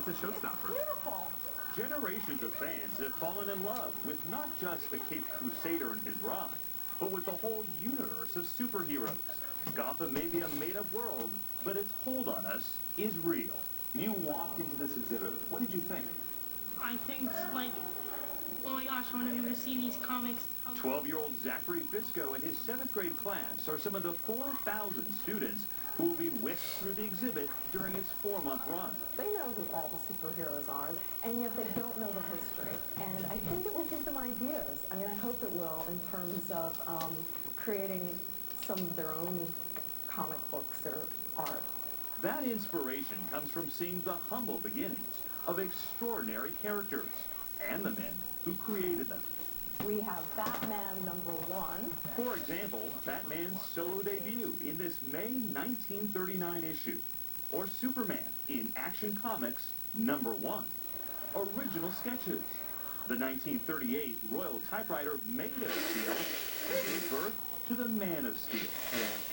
a showstopper. Beautiful. Generations of fans have fallen in love with not just the Caped Crusader and his ride, but with the whole universe of superheroes. Gotham may be a made-up world, but its hold on us is real. You walked into this exhibit. What did you think? I think, like, oh my gosh, I want to be able to see these comics. 12-year-old Zachary Fisco and his 7th grade class are some of the 4,000 students who will be whisked through the exhibit during its 4-month run. They know who all the superheroes are, and yet they don't know the history. And I think it will give them ideas. I mean, I hope it will in terms of creating some of their own comic books or art. That inspiration comes from seeing the humble beginnings of extraordinary characters and the men who created them. We have Batman #1. For example, Batman's solo debut in this May 1939 issue, or Superman in Action Comics #1. Original sketches. The 1938 Royal Typewriter made of steel gave birth to the Man of Steel,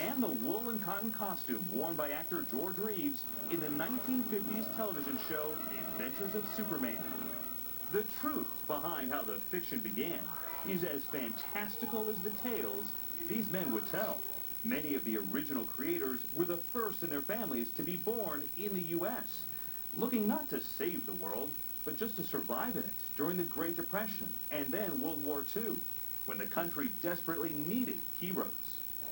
and the wool and cotton costume worn by actor George Reeves in the 1950s television show Adventures of Superman. The truth behind how the fiction began is as fantastical as the tales these men would tell. Many of the original creators were the first in their families to be born in the U.S., looking not to save the world, but just to survive in it during the Great Depression and then World War II, when the country desperately needed heroes.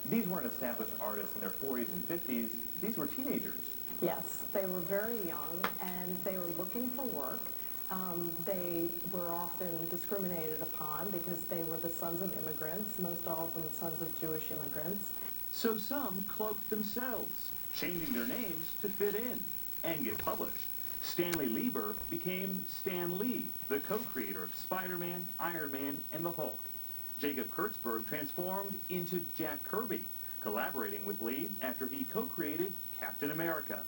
These weren't established artists in their 40s and 50s. These were teenagers. Yes, they were very young, and they were looking for work. They were often discriminated upon because they were the sons of immigrants, most all of them sons of Jewish immigrants. So some cloaked themselves, changing their names to fit in and get published. Stanley Lieber became Stan Lee, the co-creator of Spider-Man, Iron Man, and the Hulk. Jacob Kurtzberg transformed into Jack Kirby, collaborating with Lee after he co-created Captain America.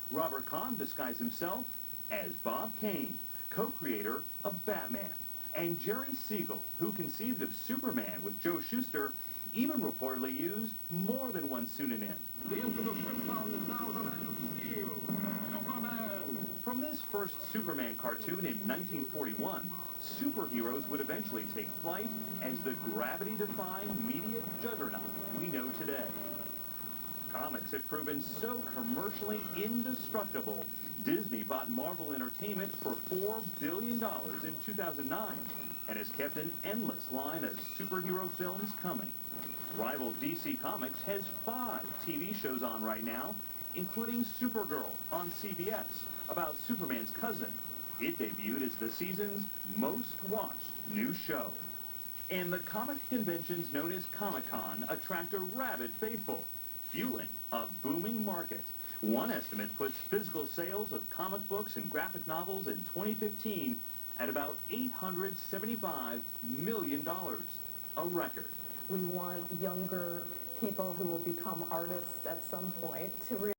Robert Kahn disguised himself as Bob Kane, co-creator of Batman. And Jerry Siegel, who conceived of Superman with Joe Shuster, even reportedly used more than one pseudonym. The infamous Krypton is now the Man of Steel, Superman. From this first Superman cartoon in 1941, superheroes would eventually take flight as the gravity-defying media juggernaut we know today. Comics have proven so commercially indestructible, Disney bought Marvel Entertainment for $4 billion in 2009 and has kept an endless line of superhero films coming. Rival DC Comics has 5 TV shows on right now, including Supergirl on CBS, about Superman's cousin. It debuted as the season's most-watched new show. And the comic conventions known as Comic-Con attract a rabid faithful, fueling a booming market. One estimate puts physical sales of comic books and graphic novels in 2015 at about $875 million, a record. We want younger people who will become artists at some point to